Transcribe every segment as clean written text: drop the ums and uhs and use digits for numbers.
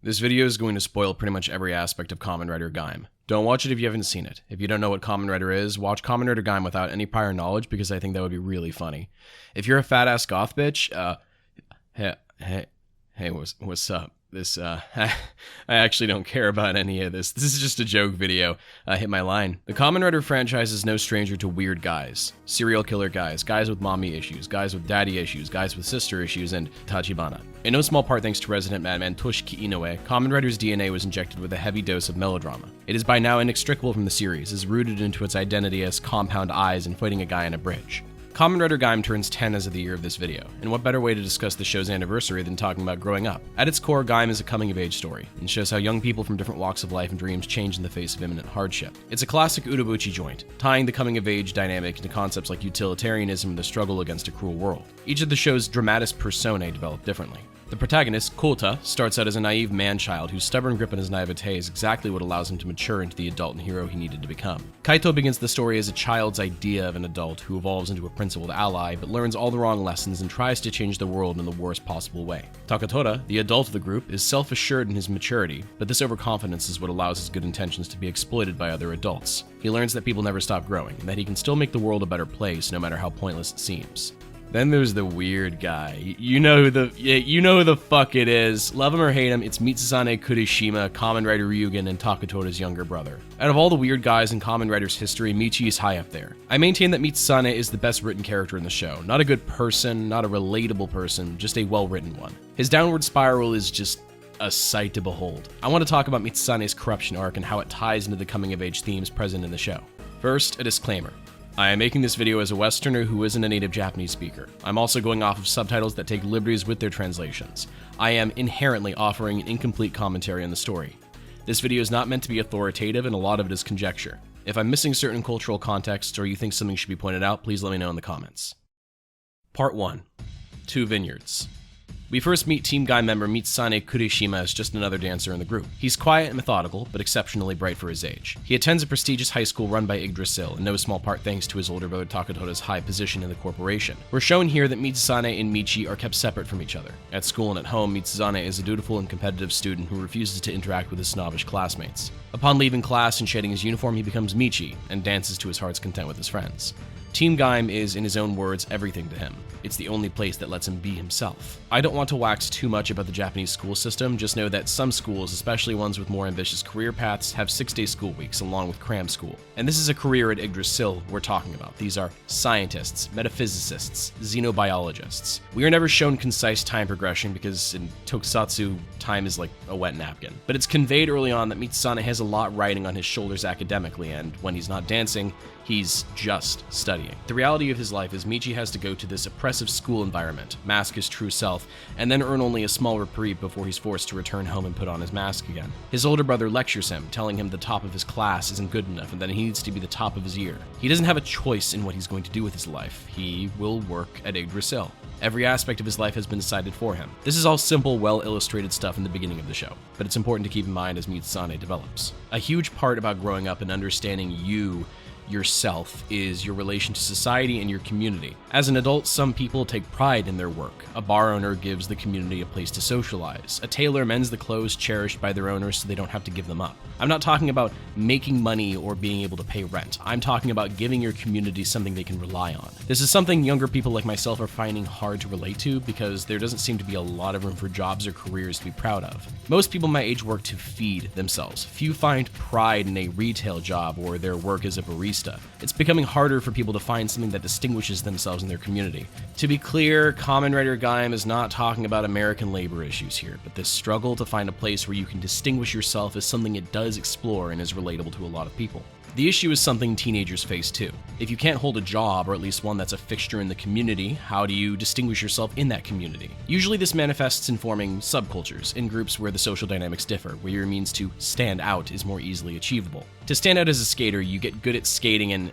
This video is going to spoil pretty much every aspect of Kamen Rider Gaim. Don't watch it if you haven't seen it. If you don't know what Kamen Rider is, watch Kamen Rider Gaim without any prior knowledge because I think that would be really funny. If you're a fat-ass goth bitch, hey, what's up? I actually don't care about any of this. This is just a joke video. Hit my line. The Kamen Rider franchise is no stranger to weird guys. Serial killer guys, guys with mommy issues, guys with daddy issues, guys with sister issues, and Tachibana. In no small part thanks to resident madman Toshiki Inoue, Kamen Rider's DNA was injected with a heavy dose of melodrama. It is by now inextricable from the series, is rooted into its identity as compound eyes and fighting a guy on a bridge. Kamen Rider Gaim turns 10 as of the year of this video, and what better way to discuss the show's anniversary than talking about growing up? At its core, Gaim is a coming-of-age story, and shows how young people from different walks of life and dreams change in the face of imminent hardship. It's a classic Udabuchi joint, tying the coming-of-age dynamic into concepts like utilitarianism and the struggle against a cruel world. Each of the show's dramatis personae develop differently. The protagonist, Kota, starts out as a naive man-child whose stubborn grip on his naivete is exactly what allows him to mature into the adult and hero he needed to become. Kaito begins the story as a child's idea of an adult who evolves into a principled ally, but learns all the wrong lessons and tries to change the world in the worst possible way. Takatora, the adult of the group, is self-assured in his maturity, but this overconfidence is what allows his good intentions to be exploited by other adults. He learns that people never stop growing, and that he can still make the world a better place no matter how pointless it seems. Then there's the weird guy. You know who the fuck it is. Love him or hate him, it's Mitsuzane Kureshima, Kamen Rider Ryugen, and Takatora's younger brother. Out of all the weird guys in Kamen Rider's history, Michi is high up there. I maintain that Mitsuzane is the best written character in the show. Not a good person, not a relatable person, just a well-written one. His downward spiral is just a sight to behold. I want to talk about Mitsuzane's corruption arc and how it ties into the coming-of-age themes present in the show. First, a disclaimer. I am making this video as a Westerner who isn't a native Japanese speaker. I'm also going off of subtitles that take liberties with their translations. I am inherently offering an incomplete commentary on the story. This video is not meant to be authoritative and a lot of it is conjecture. If I'm missing certain cultural contexts or you think something should be pointed out, please let me know in the comments. Part 1. Two Vineyards. We first meet Team Gaim member Mitsuzane Kureshima as just another dancer in the group. He's quiet and methodical, but exceptionally bright for his age. He attends a prestigious high school run by Yggdrasil, in no small part thanks to his older brother Takatora's high position in the corporation. We're shown here that Mitsuzane and Michi are kept separate from each other. At school and at home, Mitsuzane is a dutiful and competitive student who refuses to interact with his snobbish classmates. Upon leaving class and shedding his uniform, he becomes Michi, and dances to his heart's content with his friends. Team Gaim is, in his own words, everything to him. It's the only place that lets him be himself. I don't want to wax too much about the Japanese school system, just know that some schools, especially ones with more ambitious career paths, have 6-day school weeks along with cram school. And this is a career at Yggdrasil we're talking about. These are scientists, metaphysicists, xenobiologists. We are never shown concise time progression because in tokusatsu, time is like a wet napkin. But it's conveyed early on that Mitsuzane has a lot riding on his shoulders academically, and when he's not dancing, he's just studying. The reality of his life is Michi has to go to this oppressive school environment, mask his true self, and then earn only a small reprieve before he's forced to return home and put on his mask again. His older brother lectures him, telling him the top of his class isn't good enough and that he needs to be the top of his year. He doesn't have a choice in what he's going to do with his life. He will work at Yggdrasil. Every aspect of his life has been decided for him. This is all simple, well-illustrated stuff in the beginning of the show, but it's important to keep in mind as Mitsuzane develops. A huge part about growing up and understanding yourself is your relation to society and your community. As an adult, some people take pride in their work. A bar owner gives the community a place to socialize. A tailor mends the clothes cherished by their owners so they don't have to give them up. I'm not talking about making money or being able to pay rent. I'm talking about giving your community something they can rely on. This is something younger people like myself are finding hard to relate to because there doesn't seem to be a lot of room for jobs or careers to be proud of. Most people my age work to feed themselves. Few find pride in a retail job or their work as a barista. It's becoming harder for people to find something that distinguishes themselves in their community. To be clear, Kamen Rider Gaim is not talking about American labor issues here, but this struggle to find a place where you can distinguish yourself is something it does explore and is relatable to a lot of people. The issue is something teenagers face too. If you can't hold a job, or at least one that's a fixture in the community, how do you distinguish yourself in that community? Usually this manifests in forming subcultures, in groups where the social dynamics differ, where your means to stand out is more easily achievable. To stand out as a skater, you get good at skating and,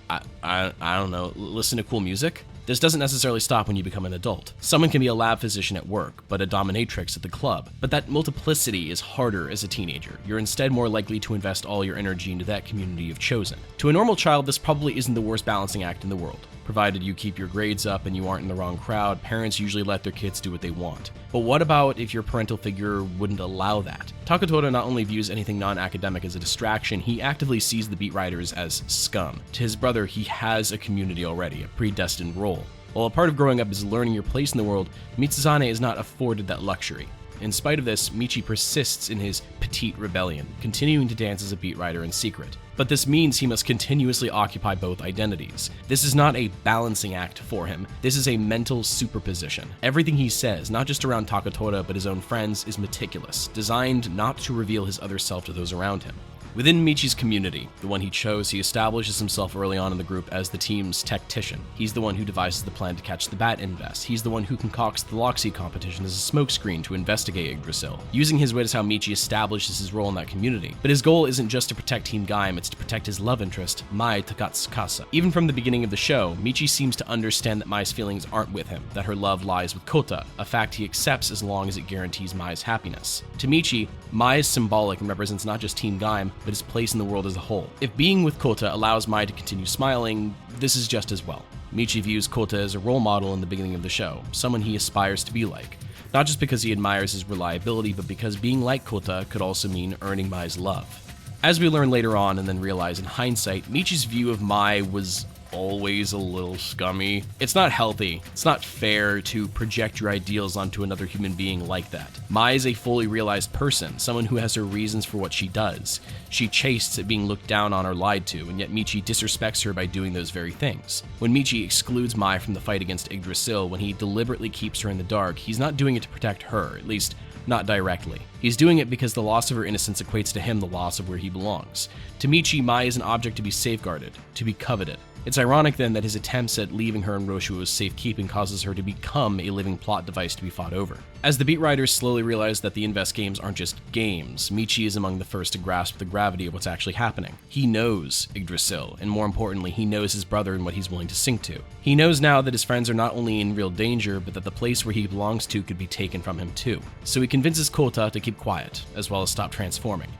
I don't know, listen to cool music? This doesn't necessarily stop when you become an adult. Someone can be a lab physician at work, but a dominatrix at the club. But that multiplicity is harder as a teenager. You're instead more likely to invest all your energy into that community you've chosen. To a normal child, this probably isn't the worst balancing act in the world. Provided you keep your grades up and you aren't in the wrong crowd, parents usually let their kids do what they want. But what about if your parental figure wouldn't allow that? Taketora not only views anything non-academic as a distraction, he actively sees the beat writers as scum. To his brother, he has a community already, a predestined role. While a part of growing up is learning your place in the world, Mitsuzane is not afforded that luxury. In spite of this, Michi persists in his petite rebellion, continuing to dance as a beat writer in secret. But this means he must continuously occupy both identities. This is not a balancing act for him. This is a mental superposition. Everything he says, not just around Taketora but his own friends, is meticulous, designed not to reveal his other self to those around him. Within Michi's community, the one he chose, he establishes himself early on in the group as the team's tactician. He's the one who devises the plan to catch the Bat invest. He's the one who concocts the Loxy competition as a smokescreen to investigate Yggdrasil. Using his wit is how Michi establishes his role in that community. But his goal isn't just to protect Team Gaim, it's to protect his love interest, Mai Takatsukasa. Even from the beginning of the show, Michi seems to understand that Mai's feelings aren't with him, that her love lies with Kota, a fact he accepts as long as it guarantees Mai's happiness. To Michi, Mai is symbolic and represents not just Team Gaim, but his place in the world as a whole. If being with Kota allows Mai to continue smiling, this is just as well. Michi views Kota as a role model in the beginning of the show, someone he aspires to be like. Not just because he admires his reliability, but because being like Kota could also mean earning Mai's love. As we learn later on and then realize in hindsight, Michi's view of Mai was always a little scummy. It's not healthy. It's not fair to project your ideals onto another human being like that. Mai is a fully realized person, someone who has her reasons for what she does. She chastes at being looked down on or lied to, and yet Michi disrespects her by doing those very things. When Michi excludes Mai from the fight against Yggdrasil, when he deliberately keeps her in the dark, he's not doing it to protect her, at least not directly. He's doing it because the loss of her innocence equates to him the loss of where he belongs. To Michi, Mai is an object to be safeguarded, to be coveted. It's ironic then that his attempts at leaving her in Roshuo's safekeeping causes her to become a living plot device to be fought over. As the beat writers slowly realize that the Invest games aren't just games, Michi is among the first to grasp the gravity of what's actually happening. He knows Yggdrasil, and more importantly, he knows his brother and what he's willing to sink to. He knows now that his friends are not only in real danger, but that the place where he belongs to could be taken from him too. So he convinces Kota to keep quiet, as well as stop transforming.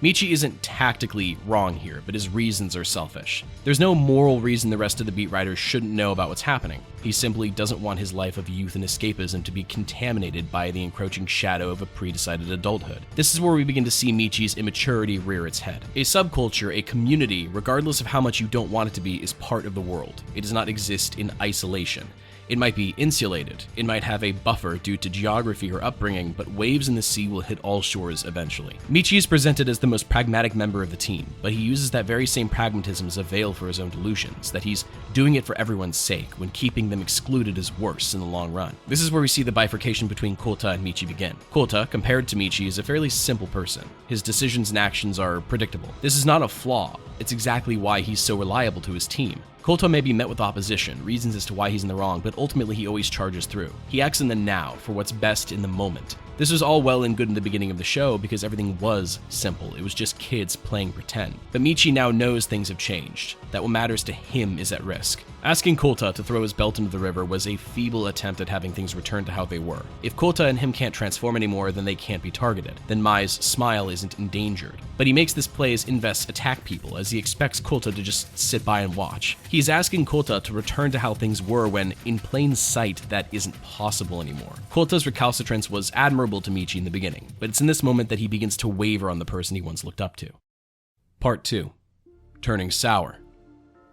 Michi isn't tactically wrong here, but his reasons are selfish. There's no moral reason the rest of the beat writers shouldn't know about what's happening. He simply doesn't want his life of youth and escapism to be contaminated by the encroaching shadow of a pre-decided adulthood. This is where we begin to see Michi's immaturity rear its head. A subculture, a community, regardless of how much you don't want it to be, is part of the world. It does not exist in isolation. It might be insulated, it might have a buffer due to geography or upbringing, but waves in the sea will hit all shores eventually. Michi is presented as the most pragmatic member of the team, but he uses that very same pragmatism as a veil for his own delusions, that he's doing it for everyone's sake, when keeping them excluded is worse in the long run. This is where we see the bifurcation between Kota and Michi begin. Kota, compared to Michi, is a fairly simple person. His decisions and actions are predictable. This is not a flaw, it's exactly why he's so reliable to his team. Kota may be met with opposition, reasons as to why he's in the wrong, but ultimately he always charges through. He acts in the now, for what's best in the moment. This was all well and good in the beginning of the show because everything was simple. It was just kids playing pretend. But Michi now knows things have changed, that what matters to him is at risk. Asking Kota to throw his belt into the river was a feeble attempt at having things return to how they were. If Kota and him can't transform anymore, then they can't be targeted. Then Mai's smile isn't endangered. But he makes this play as Invests attack people, as he expects Kota to just sit by and watch. He's asking Kota to return to how things were when, in plain sight, that isn't possible anymore. Kota's recalcitrance was admirable to Michi in the beginning, but it's in this moment that he begins to waver on the person he once looked up to. Part 2. Turning sour.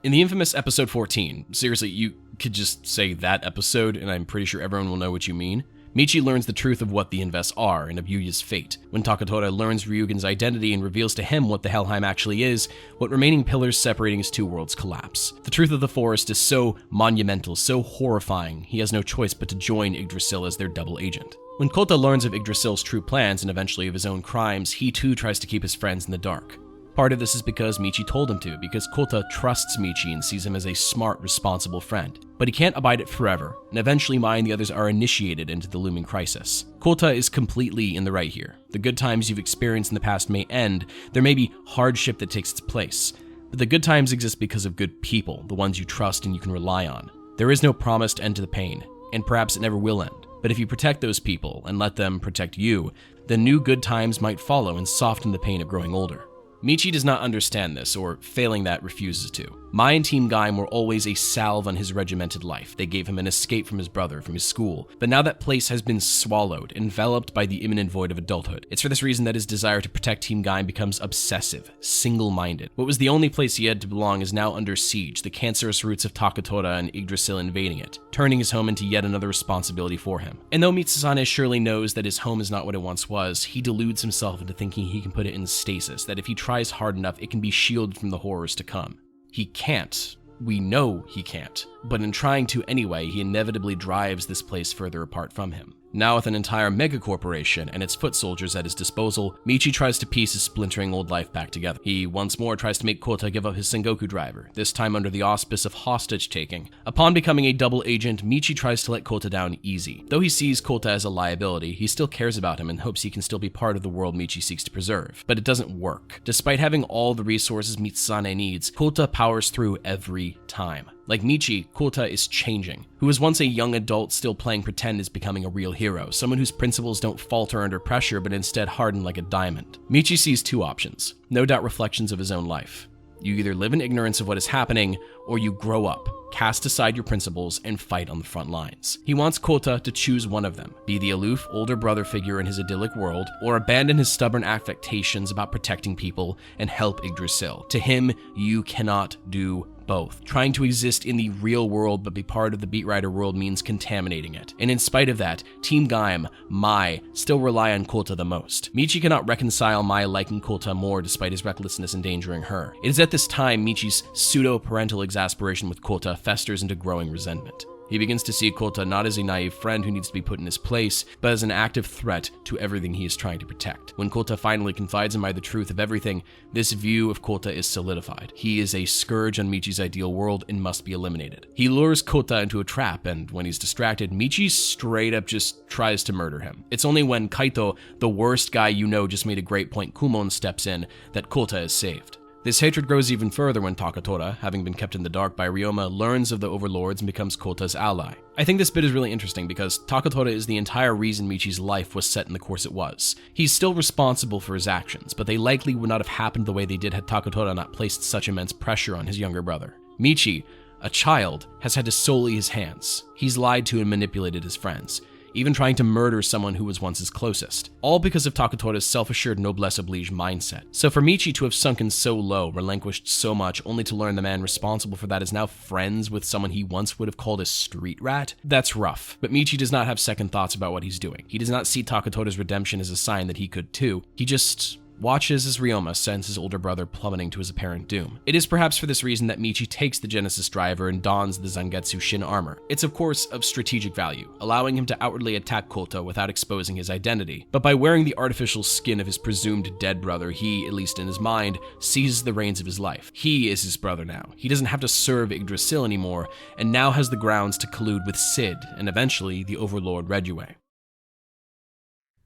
In the infamous episode 14, seriously, you could just say that episode and I'm pretty sure everyone will know what you mean, Michi learns the truth of what the Invests are and of Yuya's fate. When Taketora learns Ryugen's identity and reveals to him what the Helheim actually is, what remaining pillars separating his two worlds collapse. The truth of the forest is so monumental, so horrifying, he has no choice but to join Yggdrasil as their double agent. When Kota learns of Yggdrasil's true plans and eventually of his own crimes, he too tries to keep his friends in the dark. Part of this is because Michi told him to, because Kota trusts Michi and sees him as a smart, responsible friend. But he can't abide it forever, and eventually Mai and the others are initiated into the looming crisis. Kota is completely in the right here. The good times you've experienced in the past may end, there may be hardship that takes its place. But the good times exist because of good people, the ones you trust and you can rely on. There is no promised end to the pain, and perhaps it never will end. But if you protect those people and let them protect you, then new good times might follow and soften the pain of growing older. Michi does not understand this, or failing that, refuses to. Mai and Team Gaim were always a salve on his regimented life. They gave him an escape from his brother, from his school. But now that place has been swallowed, enveloped by the imminent void of adulthood. It's for this reason that his desire to protect Team Gaim becomes obsessive, single-minded. What was the only place he had to belong is now under siege, the cancerous roots of Takatora and Yggdrasil invading it, turning his home into yet another responsibility for him. And though Mitsuzane surely knows that his home is not what it once was, he deludes himself into thinking he can put it in stasis, that if he tries hard enough, it can be shielded from the horrors to come. He can't. We know he can't. But in trying to anyway, he inevitably drives this place further apart from him. Now with an entire megacorporation and its foot soldiers at his disposal, Michi tries to piece his splintering old life back together. He once more tries to make Kota give up his Sengoku driver, this time under the auspice of hostage-taking. Upon becoming a double agent, Michi tries to let Kota down easy. Though he sees Kota as a liability, he still cares about him and hopes he can still be part of the world Michi seeks to preserve. But it doesn't work. Despite having all the resources Mitsuzane needs, Kota powers through every time. Like Michi, Kota is changing. Who was once a young adult still playing pretend is becoming a real hero, someone whose principles don't falter under pressure but instead harden like a diamond. Michi sees two options, no doubt reflections of his own life. You either live in ignorance of what is happening, or you grow up, cast aside your principles, and fight on the front lines. He wants Kota to choose one of them, be the aloof older brother figure in his idyllic world, or abandon his stubborn affectations about protecting people and help Yggdrasil. To him, you cannot do both. Trying to exist in the real world but be part of the Beat Rider world means contaminating it. And in spite of that, Team Gaim, Mai, still rely on Kota the most. Michi cannot reconcile Mai liking Kota more despite his recklessness endangering her. It is at this time Michi's pseudo-parental exasperation with Kota festers into growing resentment. He begins to see Kota not as a naive friend who needs to be put in his place, but as an active threat to everything he is trying to protect. When Kota finally confides in Mai the truth of everything, this view of Kota is solidified. He is a scourge on Michi's ideal world and must be eliminated. He lures Kota into a trap, and when he's distracted, Michi straight up just tries to murder him. It's only when Kaito, the worst guy you know just made a great point, Kumon steps in, that Kota is saved. This hatred grows even further when Takatora, having been kept in the dark by Ryoma, learns of the overlords and becomes Kota's ally. I think this bit is really interesting because Takatora is the entire reason Michi's life was set in the course it was. He's still responsible for his actions, but they likely would not have happened the way they did had Takatora not placed such immense pressure on his younger brother. Michi, a child, has had to sully his hands. He's lied to and manipulated his friends, even trying to murder someone who was once his closest, all because of Takatora's self-assured noblesse oblige mindset. So for Michi to have sunken so low, relinquished so much, only to learn the man responsible for that is now friends with someone he once would have called a street rat, that's rough. But Michi does not have second thoughts about what he's doing. He does not see Takatora's redemption as a sign that he could too. He just watches as Ryoma sends his older brother plummeting to his apparent doom. It is perhaps for this reason that Michi takes the Genesis driver and dons the Zangetsu Shin armor. It's of course of strategic value, allowing him to outwardly attack Kota without exposing his identity. But by wearing the artificial skin of his presumed dead brother, he, at least in his mind, seizes the reins of his life. He is his brother now. He doesn't have to serve Yggdrasil anymore, and now has the grounds to collude with Sid, and eventually the overlord Regue.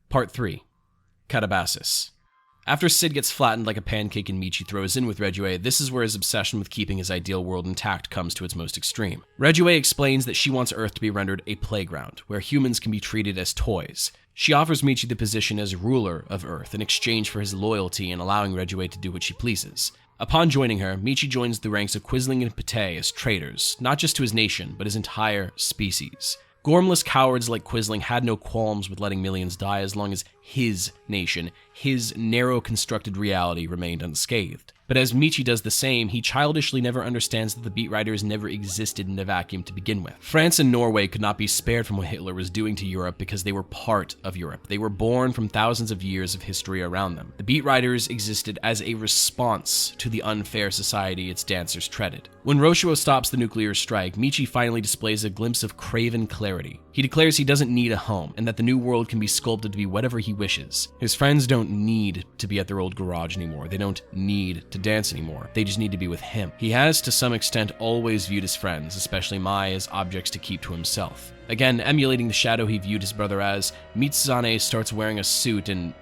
Part 3. Catabasis. After Sid gets flattened like a pancake and Michi throws in with Regue, this is where his obsession with keeping his ideal world intact comes to its most extreme. Regue explains that she wants Earth to be rendered a playground, where humans can be treated as toys. She offers Michi the position as ruler of Earth in exchange for his loyalty and allowing Regue to do what she pleases. Upon joining her, Michi joins the ranks of Quisling and Pate as traitors, not just to his nation, but his entire species. Gormless cowards like Quisling had no qualms with letting millions die as long as his nation, his narrow-constructed reality remained unscathed. But as Michi does the same, he childishly never understands that the Beat Riders never existed in a vacuum to begin with. France and Norway could not be spared from what Hitler was doing to Europe because they were part of Europe. They were born from thousands of years of history around them. The Beat Riders existed as a response to the unfair society its dancers treaded. When Roshuo stops the nuclear strike, Michi finally displays a glimpse of craven clarity. He declares he doesn't need a home, and that the new world can be sculpted to be whatever he wishes. His friends don't need to be at their old garage anymore. They don't need to dance anymore. They just need to be with him. He has, to some extent, always viewed his friends, especially Mai, as objects to keep to himself. Again, emulating the shadow he viewed his brother as, Mitsuzane starts wearing a suit and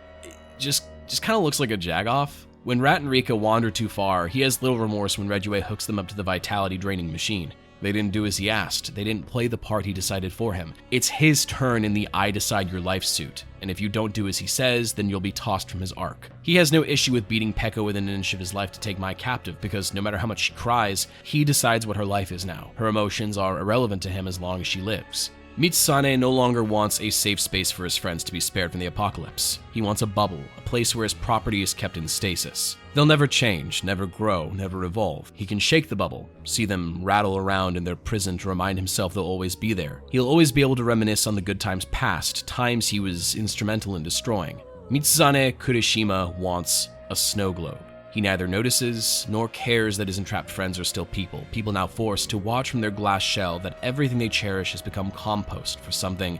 just kind of looks like a jagoff. When Rat and Rika wander too far, he has little remorse when Regue hooks them up to the vitality-draining machine. They didn't do as he asked. They didn't play the part he decided for him. It's his turn in the I decide your life suit. And if you don't do as he says, then you'll be tossed from his arc. He has no issue with beating Peko within an inch of his life to take Mai captive, because no matter how much she cries, he decides what her life is now. Her emotions are irrelevant to him as long as she lives. Mitsuzane no longer wants a safe space for his friends to be spared from the apocalypse. He wants a bubble, a place where his property is kept in stasis. They'll never change, never grow, never evolve. He can shake the bubble, see them rattle around in their prison to remind himself they'll always be there. He'll always be able to reminisce on the good times past, times he was instrumental in destroying. Mitsuzane Kureshima wants a snow globe. He neither notices nor cares that his entrapped friends are still people now forced to watch from their glass shell that everything they cherish has become compost for something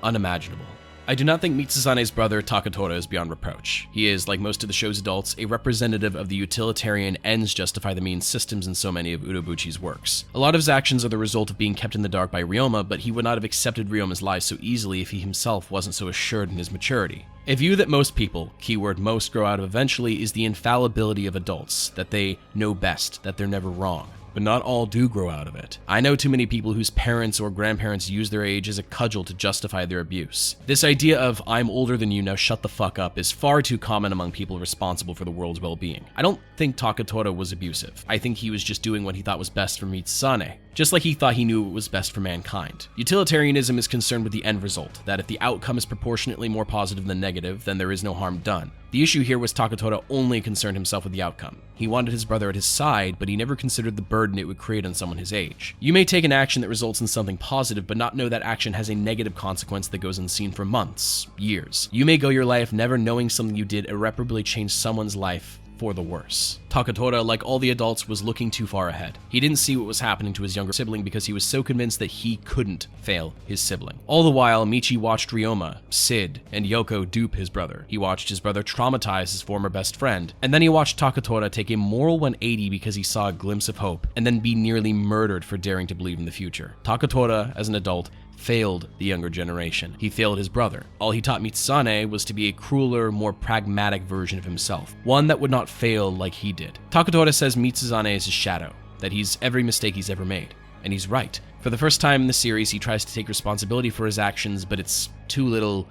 unimaginable. I do not think Mitsuzane's brother Takatora is beyond reproach. He is, like most of the show's adults, a representative of the utilitarian ends justify the means systems in so many of Urobuchi's works. A lot of his actions are the result of being kept in the dark by Ryoma, but he would not have accepted Ryoma's lies so easily if he himself wasn't so assured in his maturity. A view that most people, keyword most, grow out of eventually is the infallibility of adults, that they know best, that they're never wrong. But not all do grow out of it. I know too many people whose parents or grandparents use their age as a cudgel to justify their abuse. This idea of, I'm older than you, now shut the fuck up, is far too common among people responsible for the world's well-being. I don't think Takatora was abusive. I think he was just doing what he thought was best for Mitsuzane, just like he thought he knew what was best for mankind. Utilitarianism is concerned with the end result, that if the outcome is proportionately more positive than negative, then there is no harm done. The issue here was Takatora only concerned himself with the outcome. He wanted his brother at his side, but he never considered the burden it would create on someone his age. You may take an action that results in something positive, but not know that action has a negative consequence that goes unseen for months, years. You may go your life never knowing something you did irreparably changed someone's life for the worse. Takatora, like all the adults, was looking too far ahead. He didn't see what was happening to his younger sibling because he was so convinced that he couldn't fail his sibling. All the while, Michi watched Ryoma, Sid, and Yoko dupe his brother. He watched his brother traumatize his former best friend, and then he watched Takatora take a moral 180 because he saw a glimpse of hope, and then be nearly murdered for daring to believe in the future. Takatora, as an adult, failed the younger generation. He failed his brother. All he taught Mitsuzane was to be a crueler, more pragmatic version of himself, one that would not fail like he did. Takatora says Mitsuzane is his shadow, that he's every mistake he's ever made. And he's right. For the first time in the series, he tries to take responsibility for his actions, but it's too little,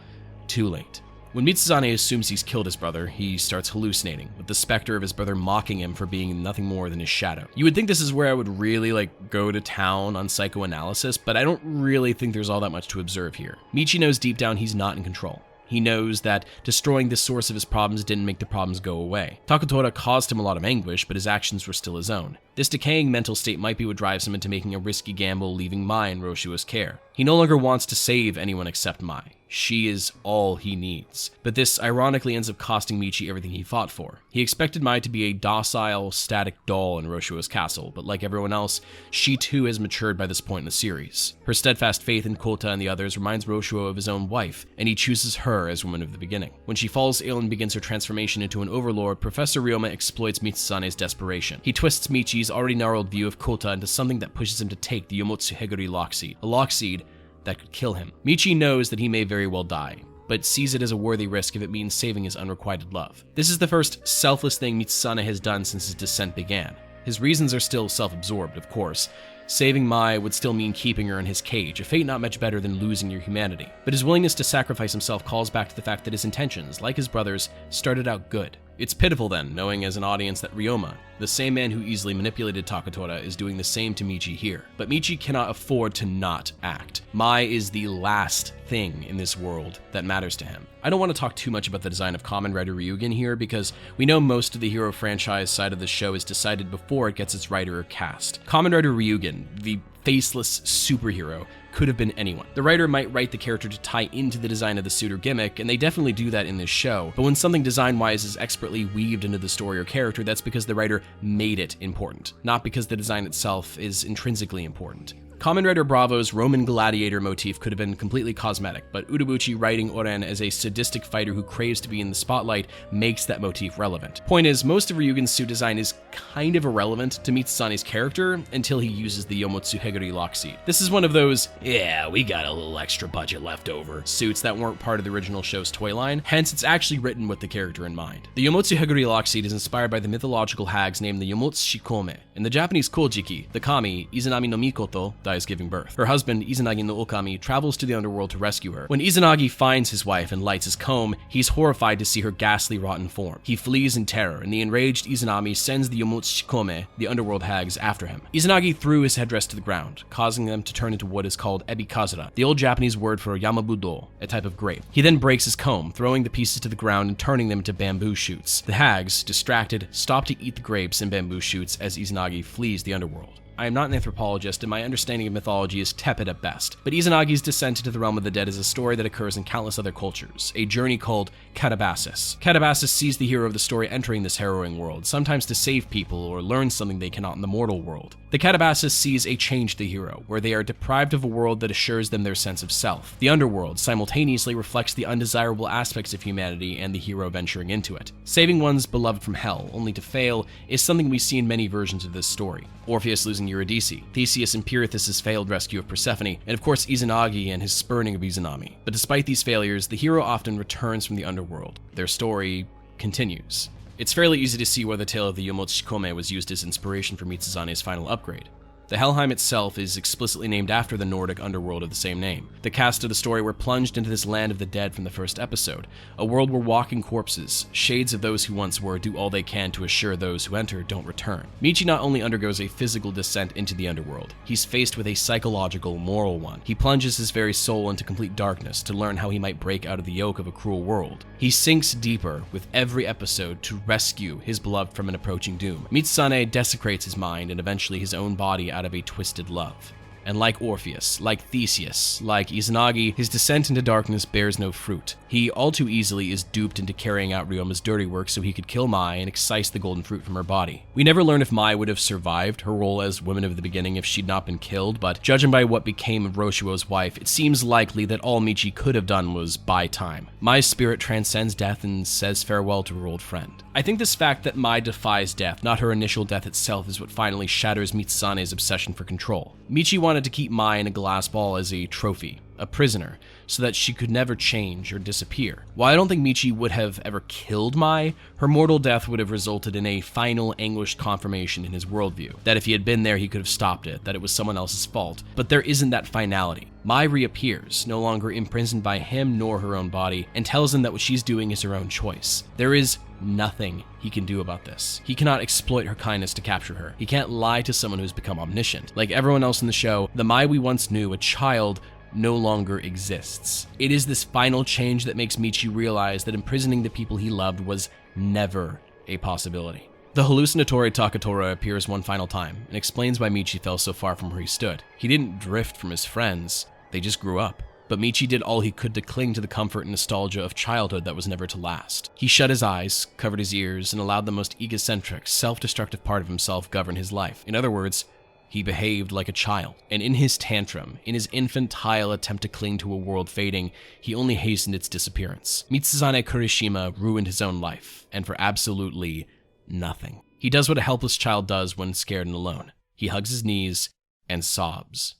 too late. When Mitsuzane assumes he's killed his brother, he starts hallucinating, with the specter of his brother mocking him for being nothing more than his shadow. You would think this is where I would really, go to town on psychoanalysis, but I don't really think there's all that much to observe here. Michi knows deep down he's not in control. He knows that destroying the source of his problems didn't make the problems go away. Takatora caused him a lot of anguish, but his actions were still his own. This decaying mental state might be what drives him into making a risky gamble, leaving Mai in Roshua's care. He no longer wants to save anyone except Mai. She is all he needs. But this ironically ends up costing Michi everything he fought for. He expected Mai to be a docile, static doll in Roshua's castle, but like everyone else, she too has matured by this point in the series. Her steadfast faith in Kota and the others reminds Roshua of his own wife, and he chooses her as woman of the beginning. When she falls ill and begins her transformation into an overlord, Professor Ryoma exploits Mitsuzane's desperation. He twists Michi's already gnarled view of Kota into something that pushes him to take the Yomotsu Heguri lockseed, a lockseed that could kill him. Michi knows that he may very well die, but sees it as a worthy risk if it means saving his unrequited love. This is the first selfless thing Mitsuzane has done since his descent began. His reasons are still self-absorbed, of course. Saving Mai would still mean keeping her in his cage, a fate not much better than losing your humanity. But his willingness to sacrifice himself calls back to the fact that his intentions, like his brother's, started out good. It's pitiful then, knowing as an audience that Ryoma, the same man who easily manipulated Takatora, is doing the same to Michi here. But Michi cannot afford to not act. Mai is the last thing in this world that matters to him. I don't want to talk too much about the design of Kamen Rider Ryugen here, because we know most of the hero franchise side of the show is decided before it gets its writer or cast. Kamen Rider Ryugen, the faceless superhero, could have been anyone. The writer might write the character to tie into the design of the suit or gimmick, and they definitely do that in this show, but when something design-wise is expertly weaved into the story or character, that's because the writer made it important, not because the design itself is intrinsically important. Kamen Rider Bravo's Roman gladiator motif could have been completely cosmetic, but Udabuchi writing Oren as a sadistic fighter who craves to be in the spotlight makes that motif relevant. Point is, most of Ryugen's suit design is kind of irrelevant to Mitsuzane's character until he uses the Yomotsu Heguri lock seat. This is one of those, yeah, we got a little extra budget left over suits that weren't part of the original show's toy line, hence it's actually written with the character in mind. The Yomotsu Heguri lock seat is inspired by the mythological hags named the Yomotsu Shikome. In the Japanese Kojiki, the kami, Izanami no Mikoto, dies giving birth. Her husband, Izanagi no Okami, travels to the underworld to rescue her. When Izanagi finds his wife and lights his comb, he's horrified to see her ghastly, rotten form. He flees in terror, and the enraged Izanami sends the Yomotsu Shikome, the underworld hags, after him. Izanagi threw his headdress to the ground, causing them to turn into what is called ebikazura, the old Japanese word for yamabudo, a type of grape. He then breaks his comb, throwing the pieces to the ground and turning them into bamboo shoots. The hags, distracted, stop to eat the grapes and bamboo shoots as Izanagi flees the underworld. I am not an anthropologist, and my understanding of mythology is tepid at best, but Izanagi's descent into the realm of the dead is a story that occurs in countless other cultures, a journey called katabasis. Katabasis sees the hero of the story entering this harrowing world, sometimes to save people or learn something they cannot in the mortal world. The katabasis sees a change to the hero, where they are deprived of a world that assures them their sense of self. The underworld simultaneously reflects the undesirable aspects of humanity and the hero venturing into it. Saving one's beloved from hell, only to fail, is something we see in many versions of this story. Orpheus losing Eurydice, Theseus and Pirithous' failed rescue of Persephone, and of course Izanagi and his spurning of Izanami. But despite these failures, the hero often returns from the underworld. Their story continues. It's fairly easy to see why the tale of the Yomotsu Shikome was used as inspiration for Mitsuzane's final upgrade. The Helheim itself is explicitly named after the Nordic underworld of the same name. The cast of the story were plunged into this land of the dead from the first episode, a world where walking corpses, shades of those who once were, do all they can to assure those who enter don't return. Michi not only undergoes a physical descent into the underworld, he's faced with a psychological, moral one. He plunges his very soul into complete darkness to learn how he might break out of the yoke of a cruel world. He sinks deeper with every episode to rescue his beloved from an approaching doom. Mitsuzane desecrates his mind and eventually his own body out of a twisted love. And like Orpheus, like Theseus, like Izanagi, his descent into darkness bears no fruit. He all too easily is duped into carrying out Ryoma's dirty work so he could kill Mai and excise the golden fruit from her body. We never learn if Mai would have survived her role as woman of the beginning if she'd not been killed, but judging by what became of Roshuo's wife, it seems likely that all Michi could have done was buy time. Mai's spirit transcends death and says farewell to her old friend. I think this fact that Mai defies death, not her initial death itself, is what finally shatters Mitsuzane's obsession for control. Michi wanted to keep Mai in a glass ball as a trophy, a prisoner, so that she could never change or disappear. While I don't think Michi would have ever killed Mai, her mortal death would have resulted in a final anguished confirmation in his worldview, that if he had been there he could have stopped it, that it was someone else's fault. But there isn't that finality. Mai reappears, no longer imprisoned by him nor her own body, and tells him that what she's doing is her own choice. There is nothing he can do about this. He cannot exploit her kindness to capture her. He can't lie to someone who's become omniscient. Like everyone else in the show, the Mai we once knew, a child, no longer exists. It is this final change that makes Michi realize that imprisoning the people he loved was never a possibility. The hallucinatory Takatora appears one final time and explains why Michi fell so far from where he stood. He didn't drift from his friends, they just grew up. But Michi did all he could to cling to the comfort and nostalgia of childhood that was never to last. He shut his eyes, covered his ears, and allowed the most egocentric, self-destructive part of himself govern his life. In other words, he behaved like a child. And in his tantrum, in his infantile attempt to cling to a world fading, he only hastened its disappearance. Mitsuzane Kureshima ruined his own life, and for absolutely nothing. He does what a helpless child does when scared and alone. He hugs his knees and sobs.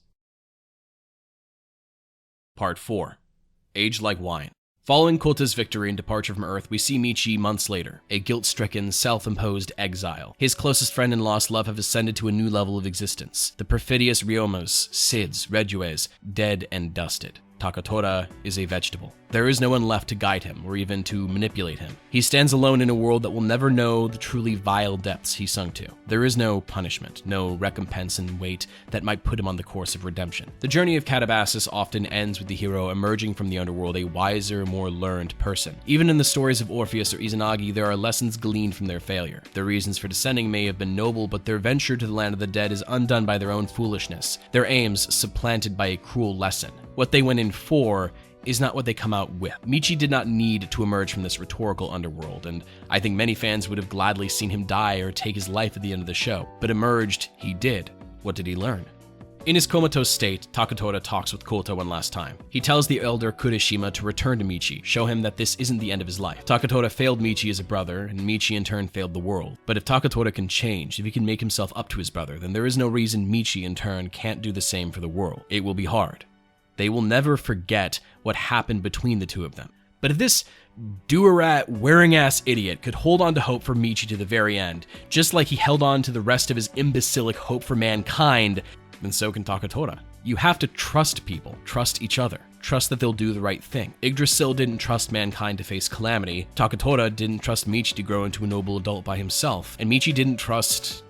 Part 4. Aged Like Wine. Following Kota's victory and departure from Earth, we see Michi months later, a guilt-stricken, self-imposed exile. His closest friend and lost love have ascended to a new level of existence. The perfidious Ryomas, Sids, Rejues, dead and dusted. Takatora is a vegetable. There is no one left to guide him, or even to manipulate him. He stands alone in a world that will never know the truly vile depths he sunk to. There is no punishment, no recompense and weight that might put him on the course of redemption. The journey of Katabasis often ends with the hero emerging from the underworld a wiser, more learned person. Even in the stories of Orpheus or Izanagi, there are lessons gleaned from their failure. Their reasons for descending may have been noble, but their venture to the land of the dead is undone by their own foolishness, their aims supplanted by a cruel lesson. What they went in for is not what they come out with. Michi did not need to emerge from this rhetorical underworld, and I think many fans would have gladly seen him die or take his life at the end of the show. But emerged, he did. What did he learn? In his comatose state, Taketora talks with Kota one last time. He tells the elder Kureshima to return to Michi, show him that this isn't the end of his life. Taketora failed Michi as a brother, and Michi in turn failed the world. But if Taketora can change, if he can make himself up to his brother, then there is no reason Michi in turn can't do the same for the world. It will be hard. They will never forget what happened between the two of them. But if this do-rat wearing-ass idiot could hold on to hope for Michi to the very end, just like he held on to the rest of his imbecilic hope for mankind, then so can Taketora. You have to trust people, trust each other, trust that they'll do the right thing. Yggdrasil didn't trust mankind to face calamity, Taketora didn't trust Michi to grow into a noble adult by himself, and Michi didn't trust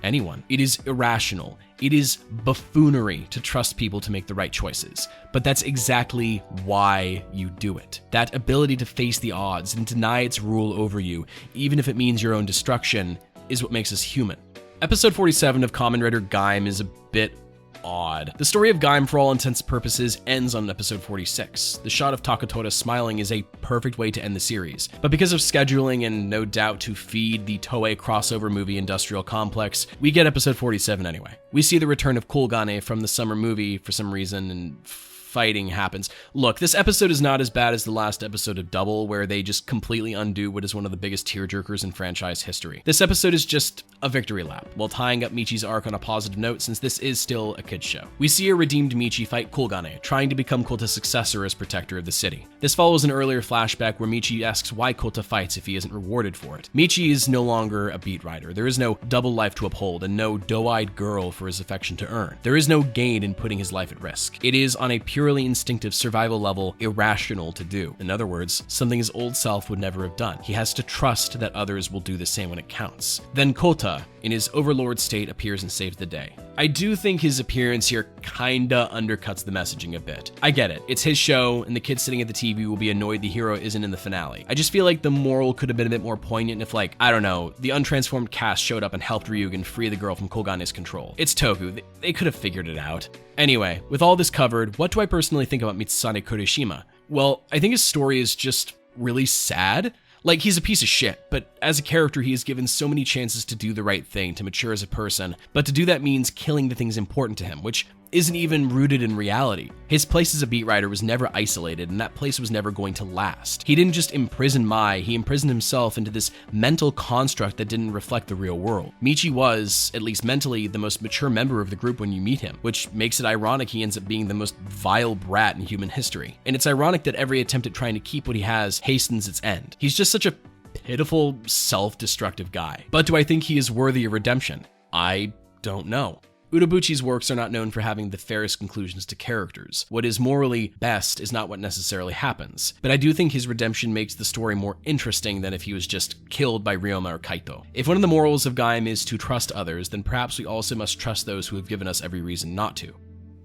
anyone. It is irrational. It is buffoonery to trust people to make the right choices, but that's exactly why you do it. That ability to face the odds and deny its rule over you, even if it means your own destruction, is what makes us human. Episode 47 of Kamen Rider Gaim is a bit odd. The story of Gaim, for all intents and purposes, ends on episode 46. The shot of Taketora smiling is a perfect way to end the series, but because of scheduling and no doubt to feed the Toei crossover movie industrial complex, we get episode 47 anyway. We see the return of Kolgane from the summer movie for some reason, and fighting happens. Look, this episode is not as bad as the last episode of Double, where they just completely undo what is one of the biggest tearjerkers in franchise history. This episode is just a victory lap, while tying up Michi's arc on a positive note, since this is still a kid's show. We see a redeemed Michi fight Kolgane, trying to become Kota's successor as protector of the city. This follows an earlier flashback where Michi asks why Kota fights if he isn't rewarded for it. Michi is no longer a beat rider. There is no double life to uphold, and no doe-eyed girl for his affection to earn. There is no gain in putting his life at risk. It is, on a purely instinctive survival level, irrational to do. In other words, something his old self would never have done. He has to trust that others will do the same when it counts. Then Kota, in his overlord state, appears and saves the day. I do think his appearance here kinda undercuts the messaging a bit. I get it, it's his show, and the kid sitting at the TV will be annoyed the hero isn't in the finale. I just feel like the moral could have been a bit more poignant if, like, I don't know, the untransformed cast showed up and helped Ryugen free the girl from Kogane's control. It's Toku, they could have figured it out. Anyway, with all this covered, what do I personally think about Mitsuzane Kureshima? Well, I think his story is just really sad. Like, he's a piece of shit, but as a character, he is given so many chances to do the right thing, to mature as a person, but to do that means killing the things important to him, which isn't even rooted in reality. His place as a beat writer was never isolated, and that place was never going to last. He didn't just imprison Mai, he imprisoned himself into this mental construct that didn't reflect the real world. Michi was, at least mentally, the most mature member of the group when you meet him, which makes it ironic he ends up being the most vile brat in human history. And it's ironic that every attempt at trying to keep what he has hastens its end. He's just such a pitiful, self-destructive guy. But do I think he is worthy of redemption? I don't know. Urobuchi's works are not known for having the fairest conclusions to characters. What is morally best is not what necessarily happens, but I do think his redemption makes the story more interesting than if he was just killed by Ryoma or Kaito. If one of the morals of Gaim is to trust others, then perhaps we also must trust those who have given us every reason not to.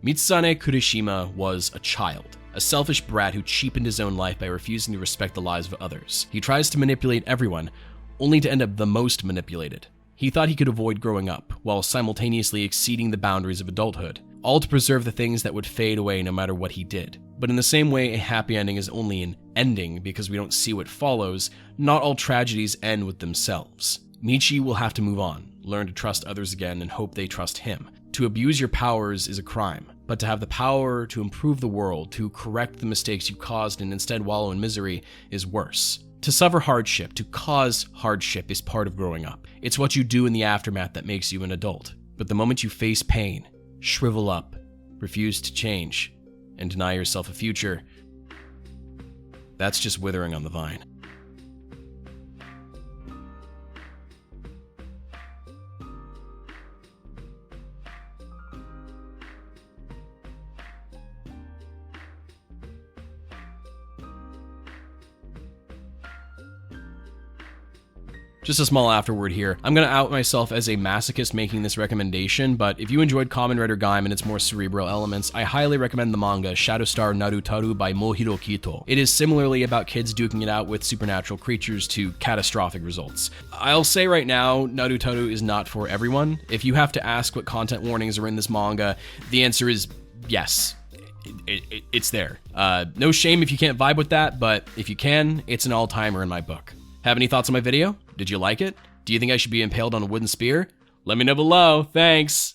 Mitsuzane Kureshima was a child, a selfish brat who cheapened his own life by refusing to respect the lives of others. He tries to manipulate everyone, only to end up the most manipulated. He thought he could avoid growing up, while simultaneously exceeding the boundaries of adulthood, all to preserve the things that would fade away no matter what he did. But in the same way a happy ending is only an ending because we don't see what follows, not all tragedies end with themselves. Michi will have to move on, learn to trust others again, and hope they trust him. To abuse your powers is a crime, but to have the power to improve the world, to correct the mistakes you caused and instead wallow in misery, is worse. To suffer hardship, to cause hardship, is part of growing up. It's what you do in the aftermath that makes you an adult. But the moment you face pain, shrivel up, refuse to change, and deny yourself a future, that's just withering on the vine. Just a small afterword here. I'm gonna out myself as a masochist making this recommendation, but if you enjoyed Kamen Rider Gaim and its more cerebral elements, I highly recommend the manga Shadowstar Narutaru by Mohiro Kito. It is similarly about kids duking it out with supernatural creatures to catastrophic results. I'll say right now, Narutaru is not for everyone. If you have to ask what content warnings are in this manga, the answer is yes. It's there. No shame if you can't vibe with that, but if you can, it's an all-timer in my book. Have any thoughts on my video? Did you like it? Do you think I should be impaled on a wooden spear? Let me know below. Thanks!